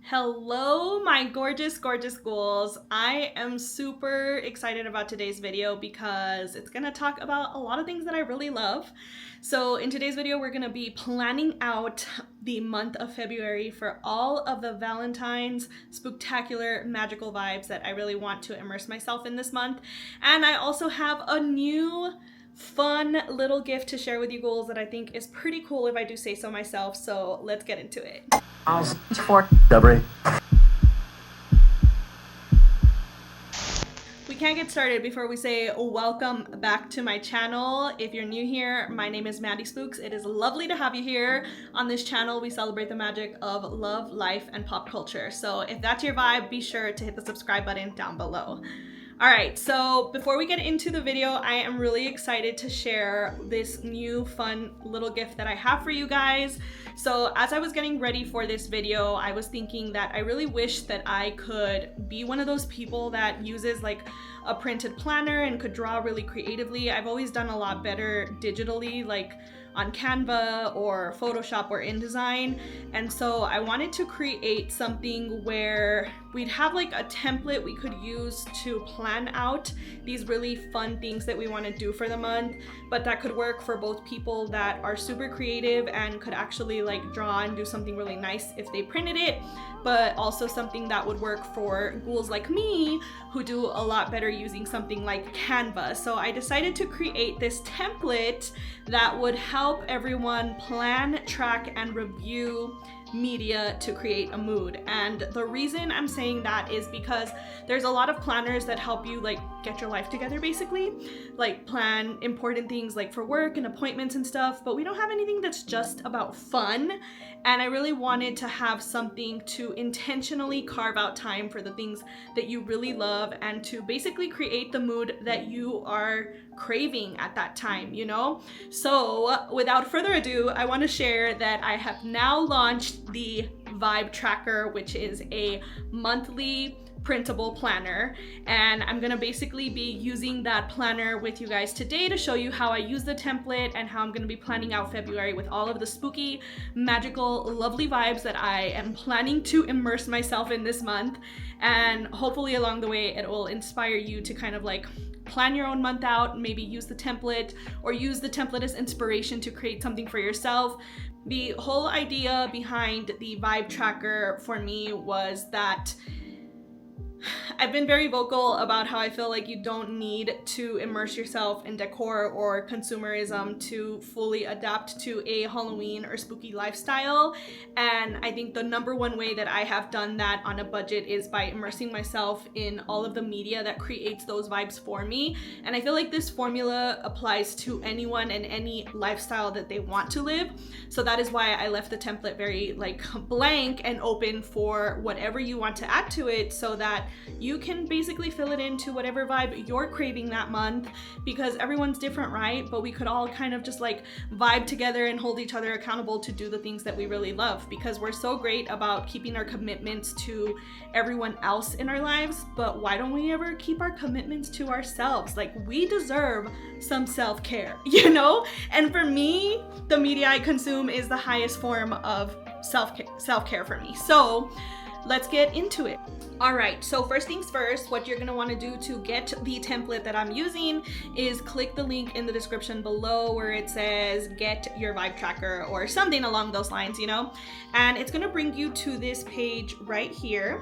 Hello, my gorgeous, gorgeous ghouls. I am super excited about today's video because it's gonna talk about a lot of things that I really love. So in today's video, we're gonna be planning out the month of February for all of the Valentine's spooktacular magical vibes that I really want to immerse myself in this month. And I also have a new fun little gift to share with you ghouls that I think is pretty cool if I do say so myself. So let's get into it. We can't get started before we say welcome back to my channel. If you're new here, my name is Mandy Spooks. It is lovely to have you here. On this channel, we celebrate the magic of love, life, and pop culture. So if that's your vibe, be sure to hit the subscribe button down below. All right, so before we get into the video, I am really excited to share this new fun little gift that I have for you guys. So as I was getting ready for this video, I was thinking that I really wish that I could be one of those people that uses like a printed planner and could draw really creatively. I've always done a lot better digitally, like on Canva or Photoshop or InDesign. And so I wanted to create something where we'd have like a template we could use to plan out these really fun things that we want to do for the month, but that could work for both people that are super creative and could actually like draw and do something really nice if they printed it, but also something that would work for ghouls like me who do a lot better using something like Canva. So I decided to create this template that would help everyone plan, track, and review media to create a mood. And the reason I'm saying that is because there's a lot of planners that help you like get your life together, basically, like plan important things like for work and appointments and stuff, but we don't have anything that's just about fun. And I really wanted to have something to intentionally carve out time for the things that you really love and to basically create the mood that you are craving at that time, you know? So without further ado, I want to share that I have now launched the Vibe Tracker, which is a monthly printable planner, and I'm gonna basically be using that planner with you guys today to show you how I use the template and how I'm gonna be planning out February with all of the spooky, magical, lovely vibes that I am planning to immerse myself in this month. And hopefully along the way it will inspire you to kind of like plan your own month out, maybe use the template or use the template as inspiration to create something for yourself. The whole idea behind the Vibe Tracker for me was that I've been very vocal about how I feel like you don't need to immerse yourself in decor or consumerism to fully adapt to a Halloween or spooky lifestyle. And I think the number one way that I have done that on a budget is by immersing myself in all of the media that creates those vibes for me. And I feel like this formula applies to anyone and any lifestyle that they want to live. So that is why I left the template very like blank and open for whatever you want to add to it, so that you can basically fill it into whatever vibe you're craving that month, because everyone's different, right? But we could all kind of just like vibe together and hold each other accountable to do the things that we really love, because we're so great about keeping our commitments to everyone else in our lives, but why don't we ever keep our commitments to ourselves? Like, we deserve some self-care, you know? And for me, the media I consume is the highest form of self-care for me. So let's get into it. All right, so first things first, what you're gonna wanna do to get the template that I'm using is click the link in the description below where it says get your Vibe Tracker or something along those lines, you know? And it's gonna bring you to this page right here.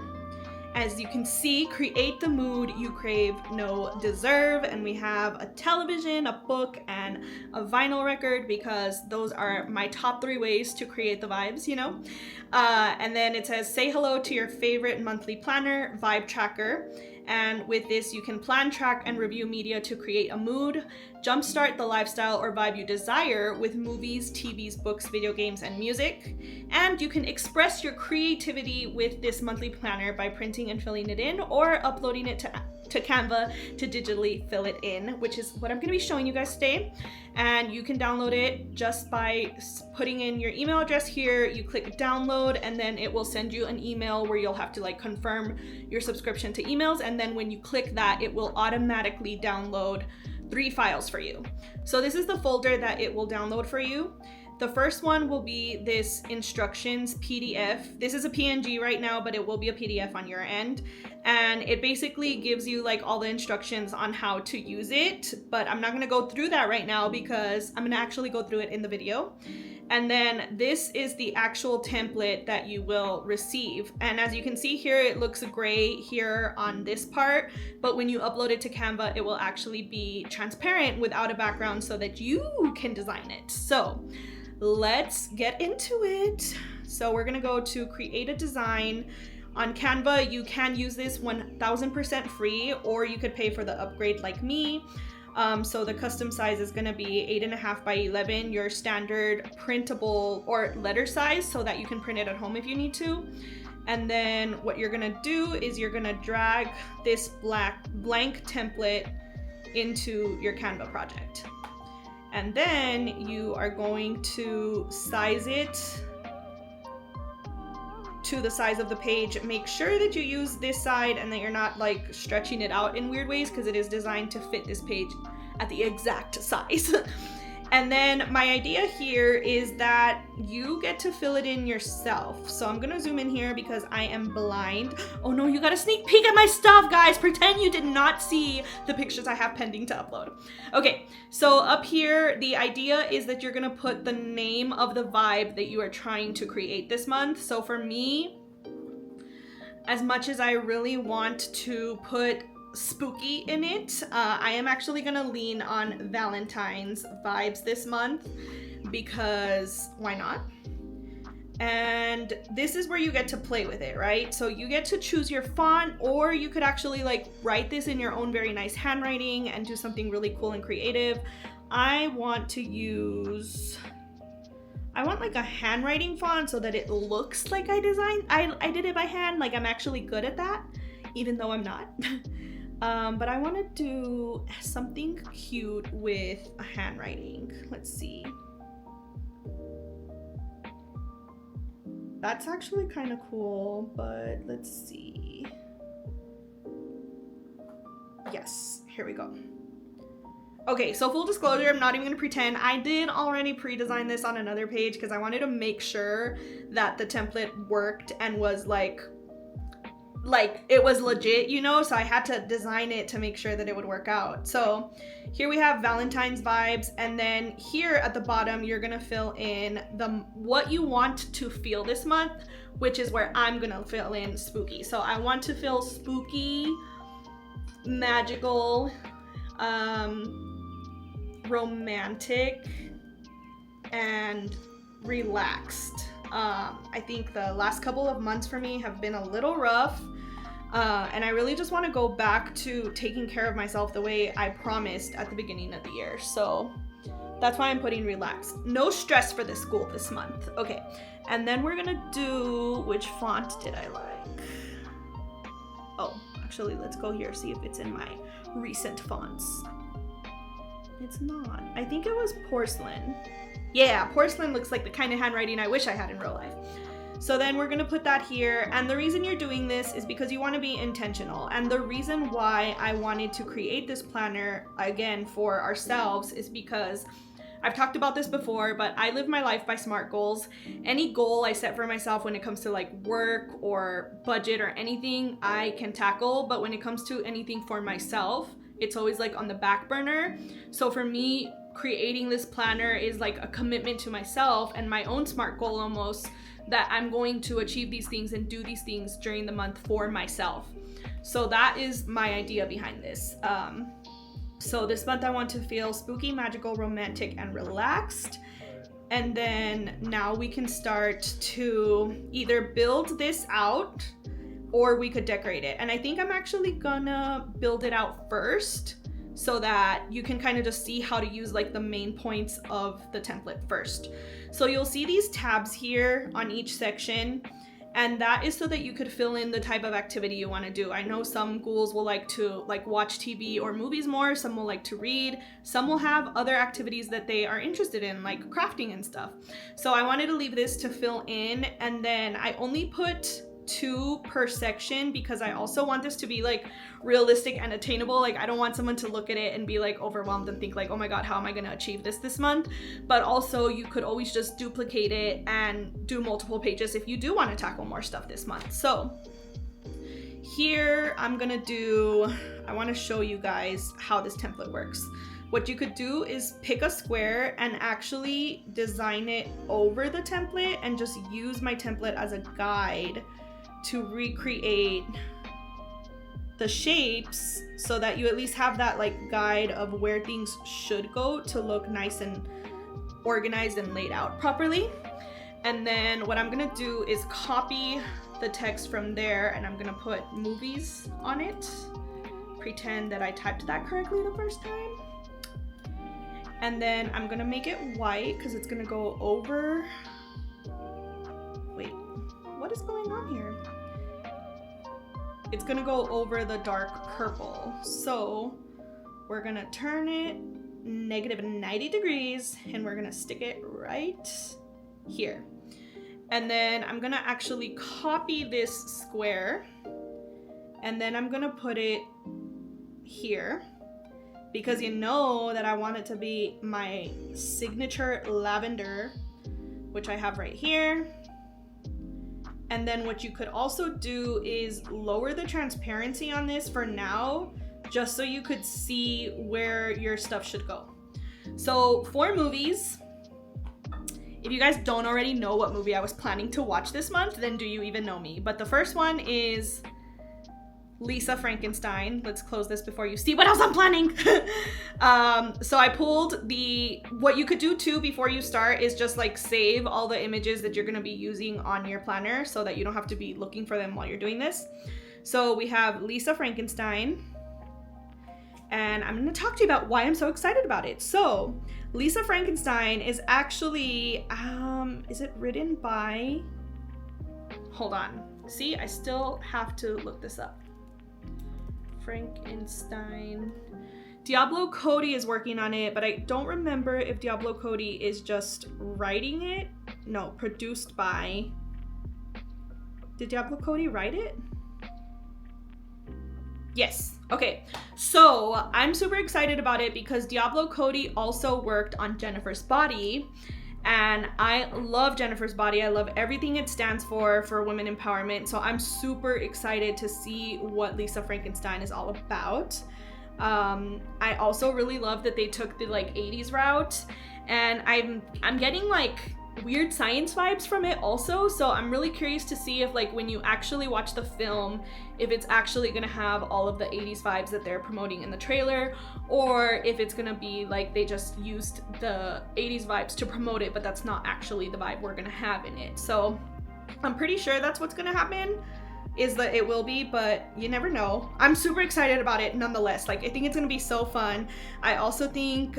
As you can see, create the mood you crave, no deserve. And we have a television, a book, and a vinyl record, because those are my top 3 ways to create the vibes, you know? And then it says, say hello to your favorite monthly planner, Vibe Tracker. And with this, you can plan, track, and review media to create a mood, jumpstart the lifestyle or vibe you desire with movies, TVs, books, video games, and music. And you can express your creativity with this monthly planner by printing and filling it in, or uploading it to Canva to digitally fill it in, which is what I'm going to be showing you guys today. And you can download it just by putting in your email address here. You click download, and then it will send you an email where you'll have to like confirm your subscription to emails. And then when you click that, it will automatically download 3 files for you. So this is the folder that it will download for you. The first one will be this instructions PDF. This is a PNG right now, but it will be a PDF on your end. And it basically gives you like all the instructions on how to use it, but I'm not gonna go through that right now because I'm gonna actually go through it in the video. And then this is the actual template that you will receive. And as you can see here, it looks gray here on this part, but when you upload it to Canva, it will actually be transparent without a background so that you can design it. So let's get into it. So we're gonna go to create a design. On Canva, you can use this 1000% free, or you could pay for the upgrade like me. So the custom size is gonna be 8.5 by 11, your standard printable or letter size, so that you can print it at home if you need to. And then what you're gonna do is you're gonna drag this blank template into your Canva project. And then you are going to size it to the size of the page. Make sure that you use this side and that you're not like stretching it out in weird ways, because it is designed to fit this page at the exact size. And then my idea here is that you get to fill it in yourself. So I'm gonna zoom in here because I am blind. Oh no, you got a sneak peek at my stuff, guys. Pretend you did not see the pictures I have pending to upload. Okay, so up here, the idea is that you're gonna put the name of the vibe that you are trying to create this month. So for me, as much as I really want to put spooky in it, I am actually gonna lean on Valentine's vibes this month, because why not? And this is where you get to play with it, right? So you get to choose your font, or you could actually like write this in your own very nice handwriting and do something really cool and creative. I want like a handwriting font so that it looks like I did it by hand, like I'm actually good at that, even though I'm not. But I want to do something cute with a handwriting. Let's see. That's actually kind of cool, but let's see. Yes, here we go. Okay, so full disclosure, I'm not even gonna pretend. I did already pre-design this on another page because I wanted to make sure that the template worked and was like it was legit, you know, so I had to design it to make sure that it would work out. So here we have Valentine's vibes, and then here at the bottom you're gonna fill in what you want to feel this month, which is where I'm gonna fill in spooky. So I want to feel spooky, magical, romantic, and relaxed. I think the last couple of months for me have been a little rough, and I really just want to go back to taking care of myself the way I promised at the beginning of the year. So that's why I'm putting relaxed. No stress for the school this month. Okay, and then we're gonna do, which font did I like? Oh, actually, let's go here, see if it's in my recent fonts. It's not. I think it was porcelain. Yeah, porcelain looks like the kind of handwriting I wish I had in real life. So then we're gonna put that here. And the reason you're doing this is because you wanna be intentional. And the reason why I wanted to create this planner, again, for ourselves is because I've talked about this before, but I live my life by SMART goals. Any goal I set for myself when it comes to like work or budget or anything, I can tackle. But when it comes to anything for myself, it's always like on the back burner. So for me, creating this planner is like a commitment to myself and my own SMART goal almost, that I'm going to achieve these things and do these things during the month for myself. So that is my idea behind this. So this month I want to feel spooky, magical, romantic, and relaxed. And then now we can start to either build this out or we could decorate it. And I think I'm actually gonna build it out first so that you can kind of just see how to use like the main points of the template first. So you'll see these tabs here on each section, and that is so that you could fill in the type of activity you want to do. I know some ghouls will like to watch TV or movies more, some will like to read, some will have other activities that they are interested in, like crafting and stuff. So I wanted to leave this to fill in, and then I only put 2 per section because I also want this to be like realistic and attainable. Like I don't want someone to look at it and be like overwhelmed and think like, oh my god, how am I going to achieve this month? But also you could always just duplicate it and do multiple pages if you do want to tackle more stuff this month. So here I want to show you guys how this template works. What you could do is pick a square and actually design it over the template and just use my template as a guide to recreate the shapes so that you at least have that like guide of where things should go to look nice and organized and laid out properly. And then what I'm gonna do is copy the text from there and I'm gonna put movies on it. Pretend that I typed that correctly the first time. And then I'm gonna make it white because it's gonna go over. Wait, what is going on here? It's gonna go over the dark purple. So we're gonna turn it -90 degrees and we're gonna stick it right here. And then I'm gonna actually copy this square and then I'm gonna put it here because you know that I want it to be my signature lavender, which I have right here. And then what you could also do is lower the transparency on this for now, just so you could see where your stuff should go. So for movies, if you guys don't already know what movie I was planning to watch this month, then do you even know me? But the first one is Lisa Frankenstein. Let's close this before you see what else I'm planning. So I pulled what you could do too before you start is just like save all the images that you're gonna be using on your planner so that you don't have to be looking for them while you're doing this. So we have Lisa Frankenstein, and I'm gonna talk to you about why I'm so excited about it. So Lisa Frankenstein is actually, is it written by, hold on. See, I still have to look this up. Frankenstein. Diablo Cody is working on it, but I don't remember if Diablo Cody is just writing it. No, produced by. Did Diablo Cody write it? Yes. Okay. So I'm super excited about it because Diablo Cody also worked on Jennifer's Body. And I love Jennifer's Body. I love everything it stands for women empowerment. So I'm super excited to see what Lisa Frankenstein is all about. I also really love that they took the like 80s route, and I'm getting like weird science vibes from it also. So I'm really curious to see if like when you actually watch the film, if it's actually gonna have all of the 80s vibes that they're promoting in the trailer, or if it's gonna be like they just used the 80s vibes to promote it, but that's not actually the vibe we're gonna have in it. So I'm pretty sure that's what's gonna happen, is that it will be, but you never know. I'm super excited about it nonetheless. Like I think it's gonna be so fun. I also think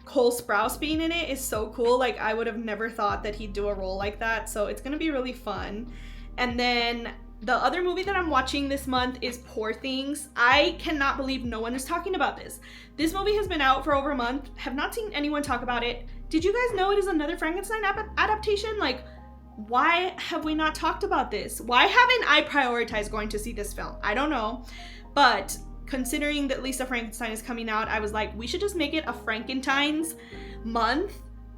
Cole Sprouse being in it is so cool. Like I would have never thought that he'd do a role like that, so it's gonna be really fun. And then the other movie that I'm watching this month is Poor Things. I cannot believe no one is talking about this. This movie has been out for over a month. Have not seen anyone talk about it. Did you guys know it is another Frankenstein adaptation? Like, why have we not talked about this? Why haven't I prioritized going to see this film? I don't know. But considering that Lisa Frankenstein is coming out, I was like, we should just make it a Frankentine's month.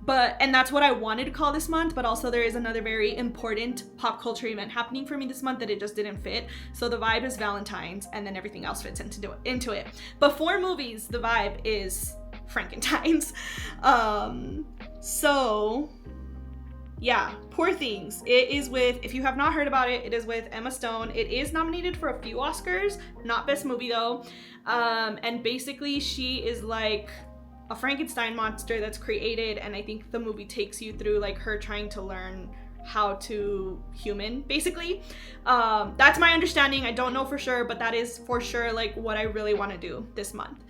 And that's what I wanted to call this month, but also there is another very important pop culture event happening for me this month that it just didn't fit. So the vibe is Valentine's, and then everything else fits into it. But for movies, the vibe is Frankentine's. So yeah, Poor Things. It is with, if you have not heard about it, it is with Emma Stone. It is nominated for a few Oscars, not Best Movie though. And basically she is like a Frankenstein monster that's created, and I think the movie takes you through like her trying to learn how to human, basically. That's my understanding. I don't know for sure, but that is for sure like what I really want to do this month.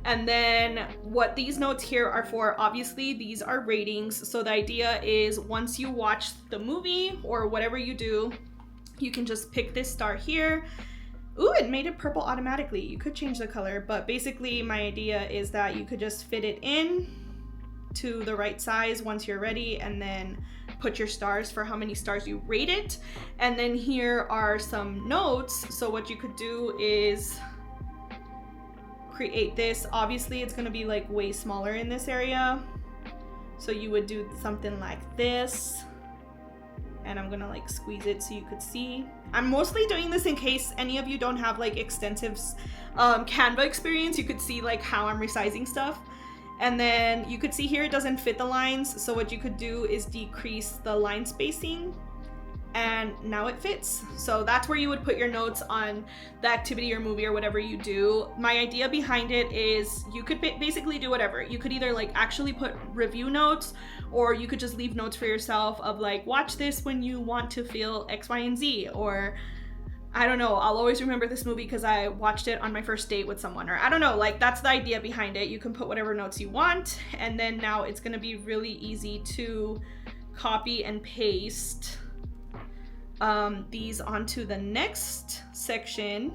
And then what these notes here are for, obviously these are ratings. So the idea is once you watch the movie or whatever you do, you can just pick this star here. Ooh, it made it purple automatically. You could change the color, but basically my idea is that you could just fit it in to the right size once you're ready and then put your stars for how many stars you rate it. And then here are some notes. So what you could do is create this. Obviously it's gonna be like way smaller in this area. So you would do something like this. And I'm gonna like squeeze it so you could see. I'm mostly doing this in case any of you don't have like extensive Canva experience. You could see like how I'm resizing stuff. And then you could see here it doesn't fit the lines. So what you could do is decrease the line spacing, and now it fits. So that's where you would put your notes on the activity or movie or whatever you do. My idea behind it is you could basically do whatever. You could either like actually put review notes, or you could just leave notes for yourself of like, watch this when you want to feel X, Y, and Z, or I don't know, I'll always remember this movie because I watched it on my first date with someone, or I don't know, like that's the idea behind it. You can put whatever notes you want, and then now it's gonna be really easy to copy and paste these onto the next section.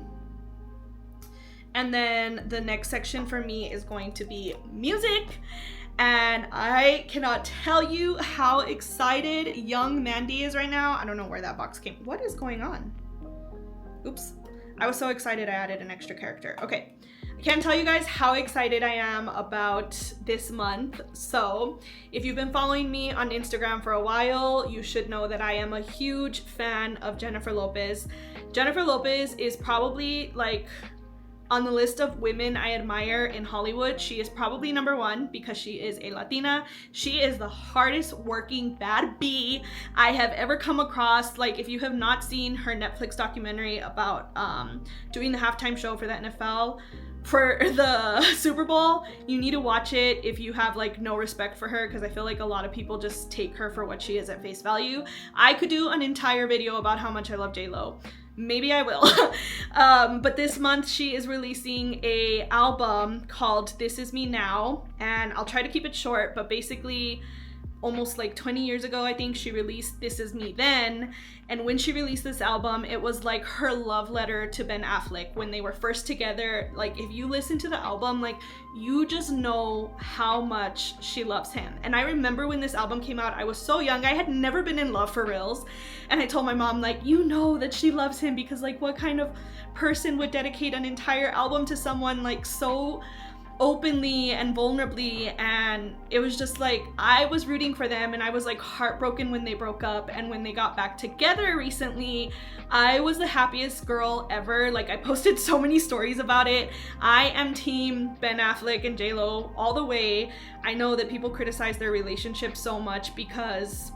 And then the next section for me is going to be music. And I cannot tell you how excited young Mandy is right now. I don't know where that box came. What is going on? Oops. I was so excited I added an extra character. Okay. I can't tell you guys how excited I am about this month. So if you've been following me on Instagram for a while, you should know that I am a huge fan of Jennifer Lopez. Jennifer Lopez is probably like on the list of women I admire in Hollywood. She is probably number one because she is a Latina. She is the hardest working bad bee I have ever come across. Like if you have not seen her Netflix documentary about doing the halftime show for the NFL for the Super Bowl, you need to watch it if you have like no respect for her, because I feel like a lot of people just take her for what she is at face value. I could do an entire video about how much I love J-Lo. Maybe I will. But this month she is releasing a album called This Is Me Now, and I'll try to keep it short, but basically almost like 20 years ago, I think she released This Is Me Then. And when she released this album, it was like her love letter to Ben Affleck when they were first together. Like if you listen to the album, like you just know how much she loves him. And I remember when this album came out, I was so young. I had never been in love for reals. And I told my mom, like, you know that she loves him, because like what kind of person would dedicate an entire album to someone like so openly and vulnerably? And it was just like I was rooting for them, and I was like heartbroken when they broke up. And when they got back together recently, I was the happiest girl ever. Like I posted so many stories about it. I am team Ben Affleck and J-Lo all the way. I know that people criticize their relationship so much because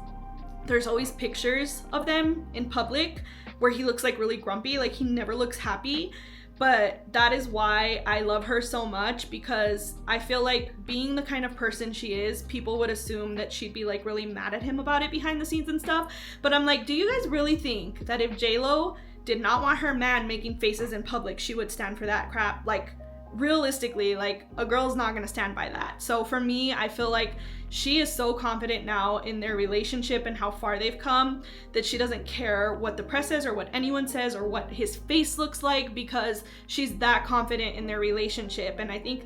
there's always pictures of them in public where he looks like really grumpy, like he never looks happy. But that is why I love her so much, because I feel like being the kind of person she is, people would assume that she'd be like really mad at him about it behind the scenes and stuff. But I'm like, do you guys really think that if J-Lo did not want her man making faces in public, she would stand for that crap? Like realistically, like a girl's not gonna stand by that. So for me, I feel like she is so confident now in their relationship and how far they've come that she doesn't care what the press says or what anyone says or what his face looks like, because she's that confident in their relationship. And I think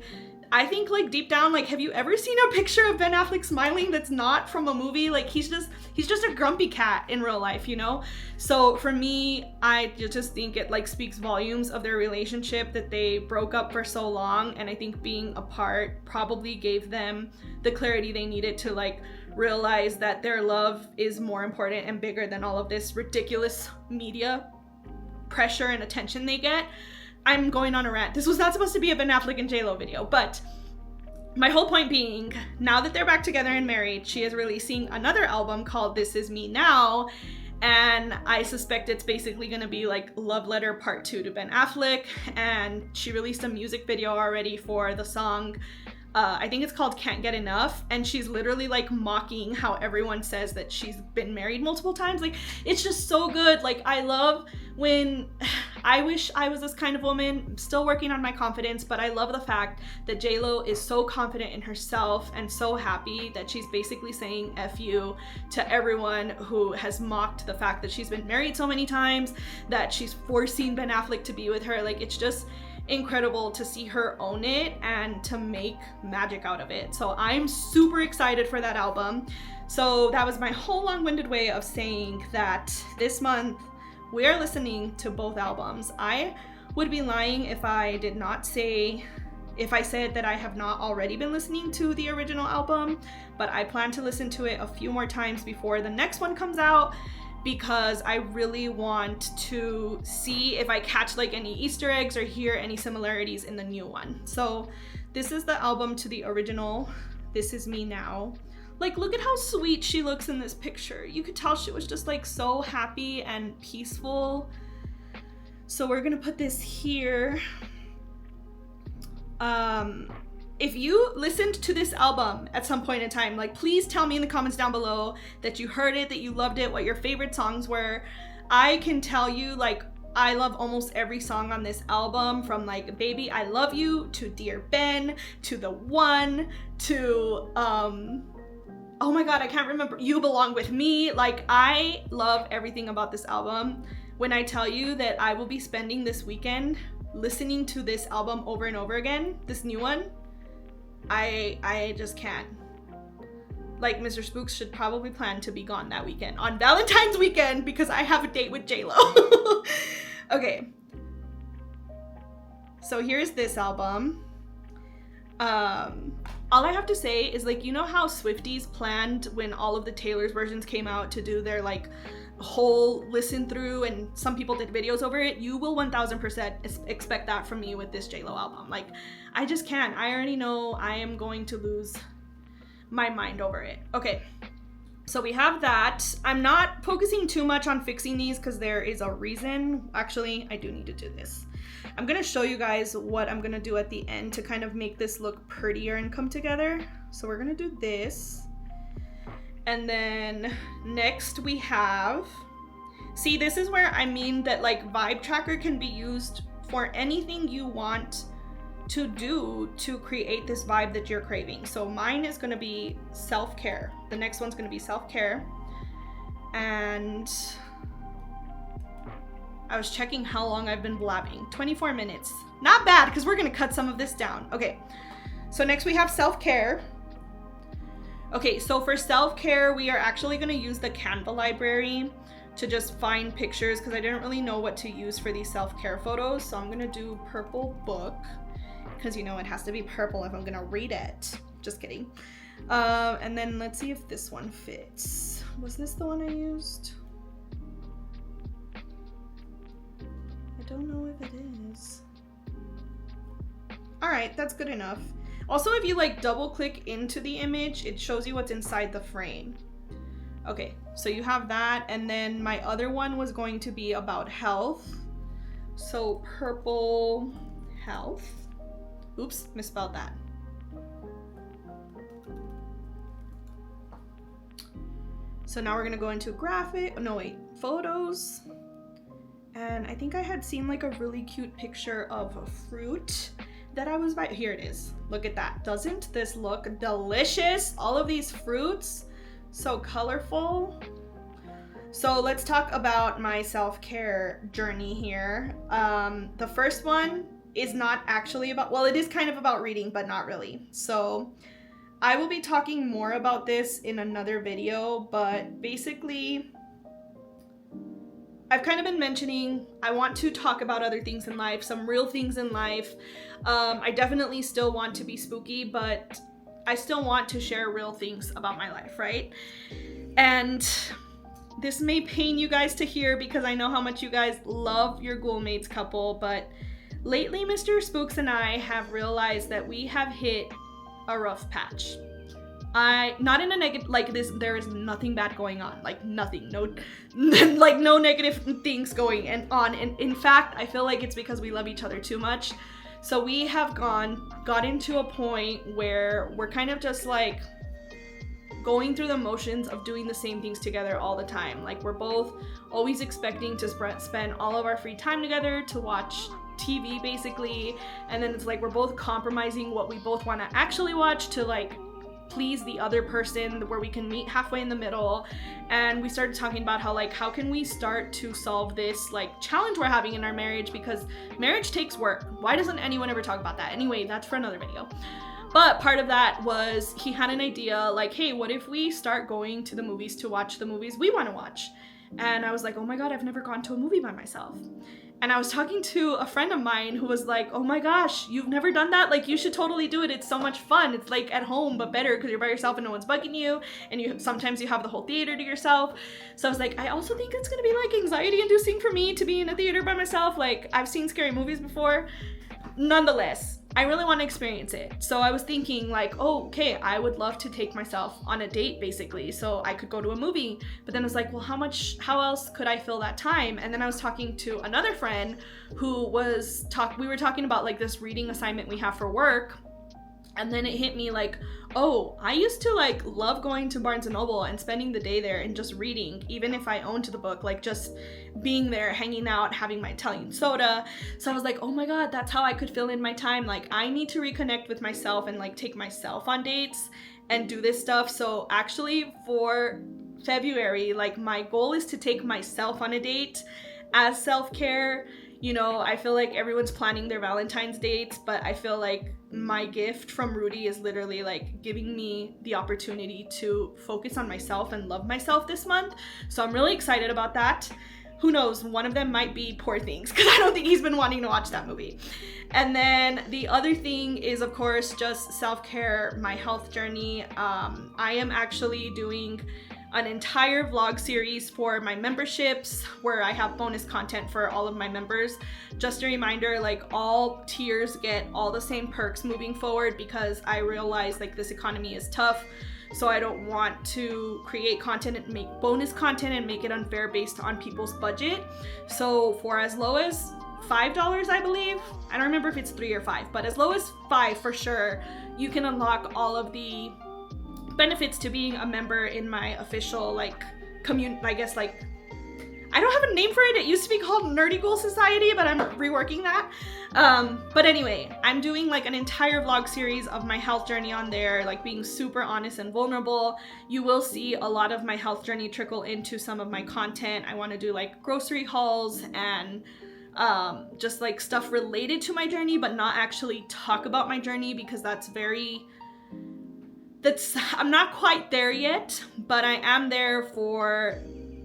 like deep down, like, have you ever seen a picture of Ben Affleck smiling that's not from a movie? Like he's just a grumpy cat in real life, you know? So for me, I just think it like speaks volumes of their relationship that they broke up for so long. And I think being apart probably gave them the clarity they needed to like realize that their love is more important and bigger than all of this ridiculous media pressure and attention they get. I'm going on a rant. This was not supposed to be a Ben Affleck and J-Lo video, but my whole point being, now that they're back together and married, she is releasing another album called This Is Me Now, and I suspect it's basically gonna be like Love Letter Part 2 to Ben Affleck. And she released a music video already for the song, I think it's called Can't Get Enough, and she's literally like mocking how everyone says that she's been married multiple times. Like it's just so good. Like I love when I wish I was this kind of woman. I'm still working on my confidence, but I love the fact that J-Lo is so confident in herself and so happy that she's basically saying F you to everyone who has mocked the fact that she's been married so many times, that she's forcing Ben Affleck to be with her. Like it's just, incredible to see her own it and to make magic out of it. So I'm super excited for that album. So that was my whole long-winded way of saying that this month we are listening to both albums. I would be lying if I did not say, if I said that I have not already been listening to the original album, but I plan to listen to it a few more times before the next one comes out, because I really want to see if I catch like any Easter eggs or hear any similarities in the new one. So this is the album to the original. This is me now. Like, look at how sweet she looks in this picture. You could tell she was just like so happy and peaceful. So we're gonna put this here. If you listened to this album at some point in time, like, please tell me in the comments down below that you heard it, that you loved it, what your favorite songs were. I can tell you, like, I love almost every song on this album, from like Baby I Love You to Dear Ben to The One to oh my god, I can't remember, You Belong With Me. Like, I love everything about this album. When I tell you that I will be spending this weekend listening to this album over and over again, this new one, I just can't. Like, Mr. Spooks should probably plan to be gone that weekend, on Valentine's weekend, because I have a date with J-Lo. Okay. So here's this album. All I have to say is, like, you know how Swifties planned when all of the Taylor's versions came out to do their like whole listen through, and some people did videos over it? You will 1000% expect that from me with this J-Lo album. Like, I just can't. I already know I am going to lose my mind over it. Okay, so we have that. I'm not focusing too much on fixing these because there is a reason. Actually, I do need to do this. I'm gonna show you guys what I'm gonna do at the end to kind of make this look prettier and come together. So we're gonna do this. And then next we have, see, this is where I mean that like Vibe Tracker can be used for anything you want to do to create this vibe that you're craving. So mine is gonna be self-care. The next one's gonna be self-care. And I was checking how long I've been blabbing. 24 minutes. Not bad, because we're gonna cut some of this down. Okay, so next we have self-care. Okay, so for self-care, we are actually gonna use the Canva library to just find pictures, because I didn't really know what to use for these self-care photos. So I'm gonna do purple book, because you know it has to be purple if I'm gonna read it. Just kidding. And then let's see if this one fits. Was this the one I used? I don't know if it is. All right, that's good enough. Also, if you like double click into the image, it shows you what's inside the frame. Okay, so you have that. And then my other one was going to be about health. So purple health. Oops, misspelled that. So now we're gonna go into photos. And I think I had seen like a really cute picture of a fruit that I was by. Here it is. Look at that. Doesn't this look delicious? All of these fruits, so colorful. So let's talk about my self-care journey here. The first one is not actually about, well, it is kind of about reading, but not really. So I will be talking more about this in another video, but basically I've kind of been mentioning I want to talk about other things in life, some real things in life. I definitely still want to be spooky, but I still want to share real things about my life, right? And this may pain you guys to hear because I know how much you guys love your Ghoulmates couple, but lately Mr. Spooks and I have realized that we have hit a rough patch. Not in a negative, like this, there is nothing bad going on, like nothing, no, like no negative things going on. And in fact, I feel like it's because we love each other too much. So we have got into a point where we're kind of just like going through the motions of doing the same things together all the time. Like we're both always expecting to spend all of our free time together to watch TV basically. And then it's like we're both compromising what we both want to actually watch to like please the other person, where we can meet halfway in the middle. And we started talking about how, like, how can we start to solve this, like, challenge we're having in our marriage, because marriage takes work. Why doesn't anyone ever talk about that? Anyway, that's for another video. But part of that was he had an idea, like, hey, what if we start going to the movies to watch the movies we want to watch? And I was like, oh my God, I've never gone to a movie by myself. And I was talking to a friend of mine who was like, oh my gosh, you've never done that? Like, you should totally do it. It's so much fun. It's like at home, but better, because you're by yourself and no one's bugging you. And sometimes you have the whole theater to yourself. So I was like, I also think it's going to be like anxiety inducing for me to be in a theater by myself. Like, I've seen scary movies before. Nonetheless, I really want to experience it. So I was thinking like, oh, okay, I would love to take myself on a date, basically, so I could go to a movie. But then I was like, well, how else could I fill that time? And then I was talking to another friend who we were talking about like this reading assignment we have for work. And then it hit me like, oh, I used to like love going to Barnes & Noble and spending the day there and just reading, even if I owned the book, like just being there, hanging out, having my Italian soda. So I was like, oh my God, that's how I could fill in my time. Like, I need to reconnect with myself and like take myself on dates and do this stuff. So actually for February, like my goal is to take myself on a date as self-care. You know, I feel like everyone's planning their Valentine's dates, but I feel like my gift from Rudy is literally like giving me the opportunity to focus on myself and love myself this month. So I'm really excited about that. Who knows, one of them might be Poor Things, because I don't think he's been wanting to watch that movie. And then the other thing is, of course, just self-care, my health journey. I am actually doing an entire vlog series for my memberships where I have bonus content for all of my members. Just a reminder, like all tiers get all the same perks moving forward, because I realize like this economy is tough. So I don't want to create content and make bonus content and make it unfair based on people's budget. So for as low as $5, I believe, I don't remember if it's 3 or 5, but as low as 5 for sure, you can unlock all of the benefits to being a member in my official like community. I guess like, I don't have a name for it. It used to be called Nerdy Goal Society, but I'm reworking that. But anyway, I'm doing like an entire vlog series of my health journey on there, like being super honest and vulnerable. You will see a lot of my health journey trickle into some of my content. I want to do like grocery hauls and just like stuff related to my journey, but not actually talk about my journey, because I'm not quite there yet, but I am there for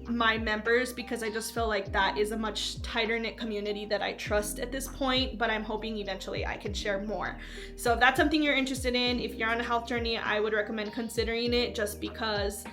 my members, because I just feel like that is a much tighter knit community that I trust at this point, but I'm hoping eventually I can share more. So if that's something you're interested in, if you're on a health journey, I would recommend considering it, just because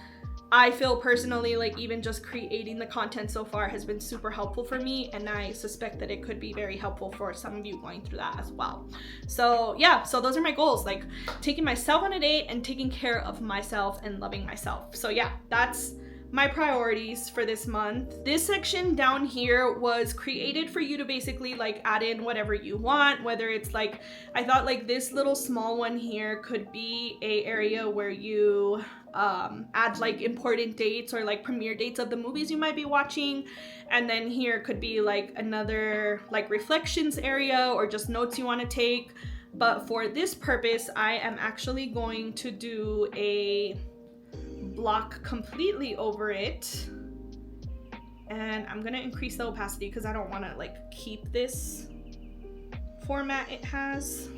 I feel personally like even just creating the content so far has been super helpful for me, and I suspect that it could be very helpful for some of you going through that as well. So yeah, so those are my goals, like taking myself on a date and taking care of myself and loving myself. So yeah, that's my priorities for this month. This section down here was created for you to basically like add in whatever you want, whether it's like, I thought like this little small one here could be a area where you add like important dates or like premiere dates of the movies you might be watching. And then here could be like another like reflections area or just notes you want to take. But for this purpose, I am actually going to do a block completely over it, and I'm gonna increase the opacity because I don't want to like keep this format it has.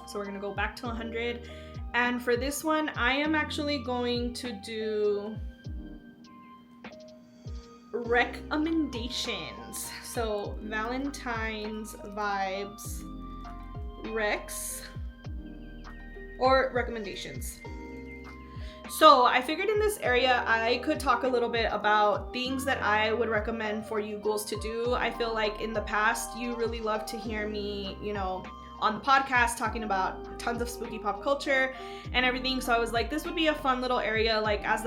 So we're gonna go back to 100, and for this one I am actually going to do recommendations. So Valentine's vibes recs or recommendations. So I figured in this area I could talk a little bit about things that I would recommend for you ghouls to do. I feel like in the past you really love to hear me, you know, on the podcast talking about tons of spooky pop culture and everything. So I was like, this would be a fun little area, like as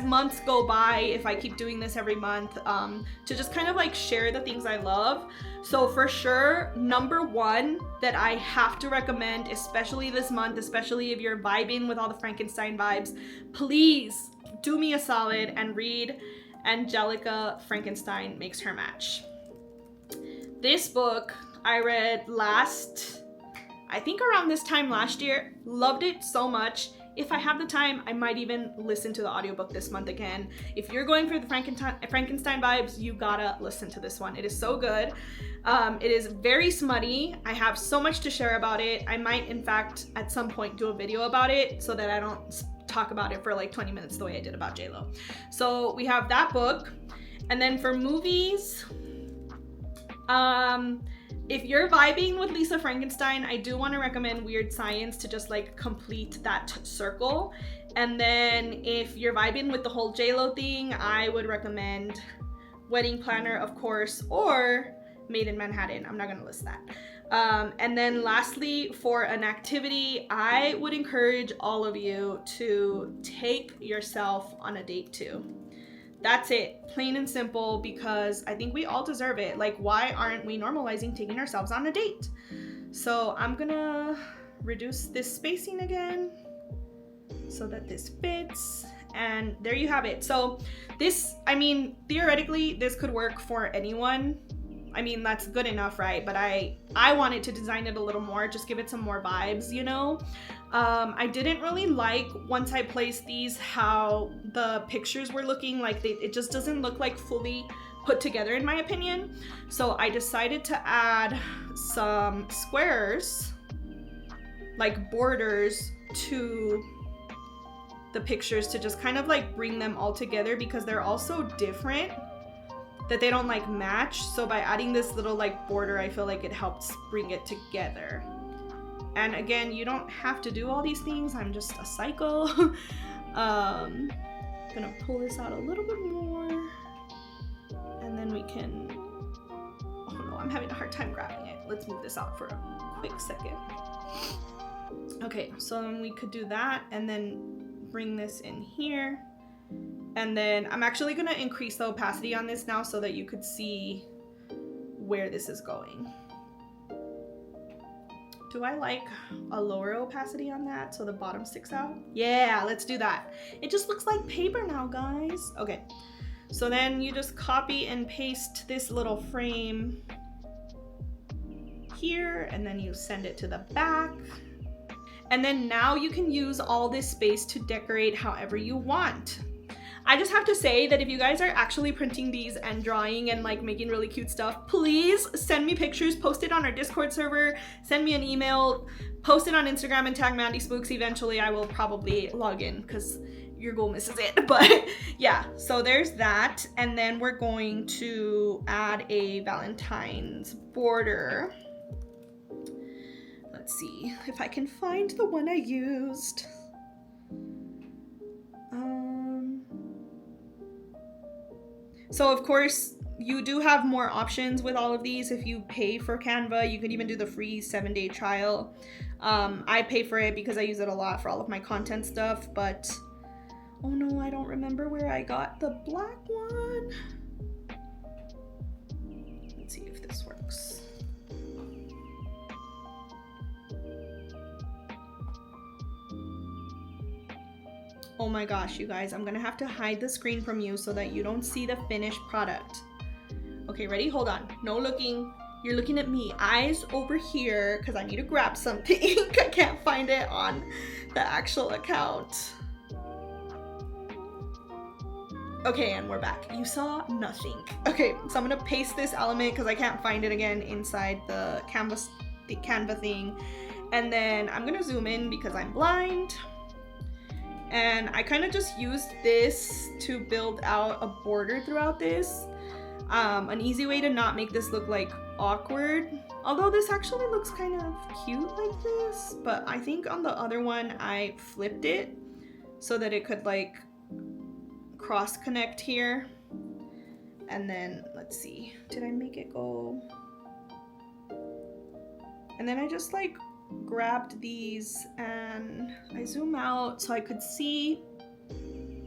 months go by, if I keep doing this every month, to just kind of like share the things I love. So for sure, number one that I have to recommend, especially this month, especially if you're vibing with all the Frankenstein vibes, please do me a solid and read Angelica Frankenstein Makes Her Match. This book I read I think around this time last year. Loved it so much. If I have the time, I might even listen to the audiobook this month again. If you're going through the Frankenstein vibes, you gotta listen to this one. It is so good. It is very smutty. I have so much to share about it. I might, in fact, at some point do a video about it so that I don't talk about it for like 20 minutes the way I did about J-Lo. So we have that book. And then for movies, if you're vibing with Lisa Frankenstein, I do want to recommend Weird Science to just like complete that circle. And then if you're vibing with the whole J-Lo thing, I would recommend Wedding Planner, of course, or Made in Manhattan. I'm not gonna list that. And then lastly, for an activity, I would encourage all of you to take yourself on a date too. That's it, plain and simple, because I think we all deserve it. Like, why aren't we normalizing taking ourselves on a date? So I'm gonna reduce this spacing again so that this fits. And there you have it. So this, I mean, theoretically, this could work for anyone. I mean, that's good enough, right? But I wanted to design it a little more, just give it some more vibes, you know? I didn't really like, once I placed these, how the pictures were looking. Like, it just doesn't look like fully put together, in my opinion. So I decided to add some squares, like borders, to the pictures to just kind of like bring them all together, because they're all so different that they don't like match. So by adding this little like border, I feel like it helps bring it together. And again, you don't have to do all these things. I'm just a psycho. Gonna pull this out a little bit more, and then we can, oh no, I'm having a hard time grabbing it. Let's move this out for a quick second. Okay, so then we could do that and then bring this in here. And then I'm actually gonna increase the opacity on this now so that you could see where this is going. Do I like a lower opacity on that so the bottom sticks out? Yeah, let's do that. It just looks like paper now, guys. Okay, so then you just copy and paste this little frame here, and then you send it to the back. And then now you can use all this space to decorate however you want. I just have to say that if you guys are actually printing these and drawing and like making really cute stuff, please send me pictures, post it on our Discord server, send me an email, post it on Instagram and tag Mandy Spooks. Eventually I will probably log in because your goal misses it. But yeah, so there's that. And then we're going to add a Valentine's border. Let's see if I can find the one I used. So of course, you do have more options with all of these. If you pay for Canva, you can even do the free 7-day trial. I pay for it because I use it a lot for all of my content stuff, but oh no, I don't remember where I got the black one. Let's see if this works. Oh my gosh, you guys, I'm gonna have to hide the screen from you so that you don't see the finished product. Okay, ready? Hold on. No looking. You're looking at me. Eyes over here, because I need to grab something. I can't find it on the actual account. Okay, and we're back. You saw nothing. Okay, so I'm gonna paste this element because I can't find it again inside the Canva thing. And then I'm gonna zoom in because I'm blind. And I kind of just used this to build out a border throughout this. An easy way to not make this look like awkward. Although this actually looks kind of cute like this. But I think on the other one, I flipped it so that it could like cross connect here. And then let's see, did I make it go? And then I just like grabbed these and I zoom out so I could see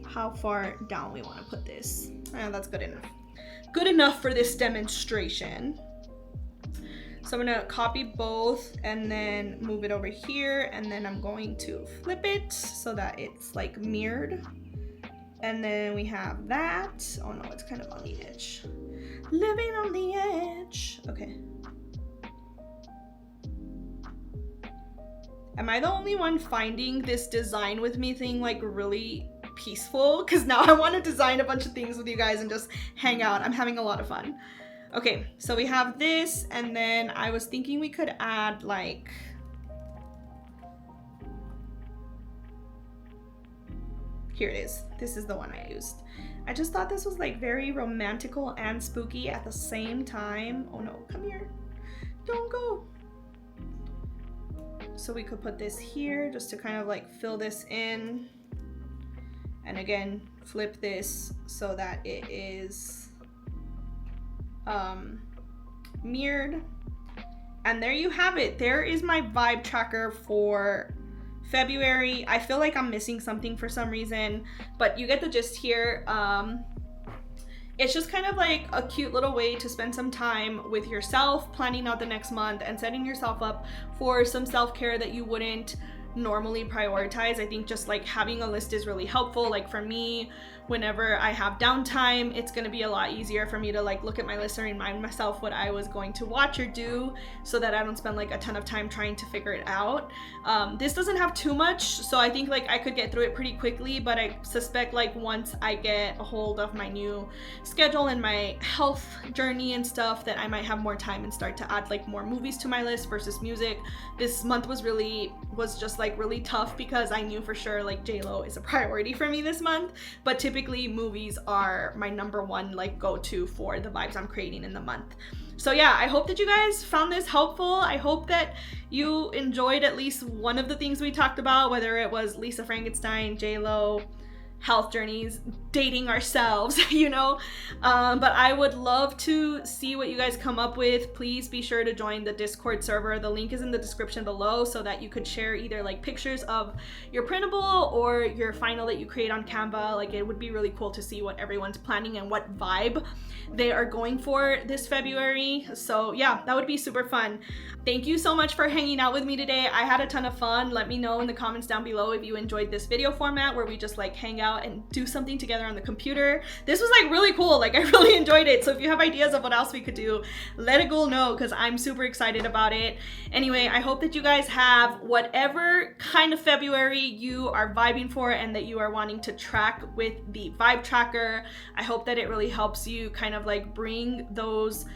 how far down we want to put this. And that's good enough. Good enough for this demonstration. So I'm gonna copy both and then move it over here, and then I'm going to flip it so that it's like mirrored. And then we have that. Oh no, it's kind of on the edge. Living on the edge. Okay. Am I the only one finding this design with me thing like really peaceful? Because now I want to design a bunch of things with you guys and just hang out. I'm having a lot of fun. Okay, so we have this, and then I was thinking we could add like, here it is. This is the one I used. I just thought this was like very romantical and spooky at the same time. Oh no, come here. Don't go. So we could put this here just to kind of like fill this in. And again, flip this so that it is mirrored. And there you have it. There is my vibe tracker for February. I feel like I'm missing something for some reason, but you get the gist here. It's just kind of like a cute little way to spend some time with yourself, planning out the next month and setting yourself up for some self-care that you wouldn't normally prioritize. I think just like having a list is really helpful. Like for me, whenever I have downtime, it's going to be a lot easier for me to like look at my list and remind myself what I was going to watch or do, so that I don't spend like a ton of time trying to figure it out. This doesn't have too much, so I think like I could get through it pretty quickly, but I suspect like once I get a hold of my new schedule and my health journey and stuff, that I might have more time and start to add like more movies to my list versus music. This month was just like really tough because I knew for sure like J-Lo is a priority for me this month, but typically movies are my number one like go-to for the vibes I'm creating in the month. So yeah, I hope that you guys found this helpful. I hope that you enjoyed at least one of the things we talked about, whether it was Lisa Frankenstein, J-Lo, health journeys, dating ourselves, you know. But I would love to see what you guys come up with. Please be sure to join the Discord server. The link is in the description below, so that you could share either like pictures of your printable or your final that you create on Canva. Like it would be really cool to see what everyone's planning and what vibe they are going for this February. So yeah, that would be super fun. Thank you so much for hanging out with me today. I had a ton of fun. Let me know in the comments down below if you enjoyed this video format where we just like hang out and do something together on the computer. This was like really cool. Like I really enjoyed it. So if you have ideas of what else we could do, let a girl know, because I'm super excited about it. Anyway, I hope that you guys have whatever kind of February you are vibing for and that you are wanting to track with the vibe tracker. I hope that it really helps you kind of like bring those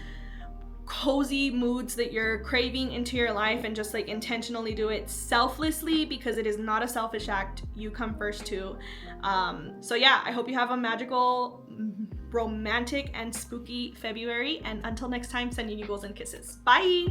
cozy moods that you're craving into your life and just like intentionally do it selflessly, because it is not a selfish act. You come first too. So yeah, I hope you have a magical, romantic and spooky February, and until next time, sending you goals and kisses. Bye.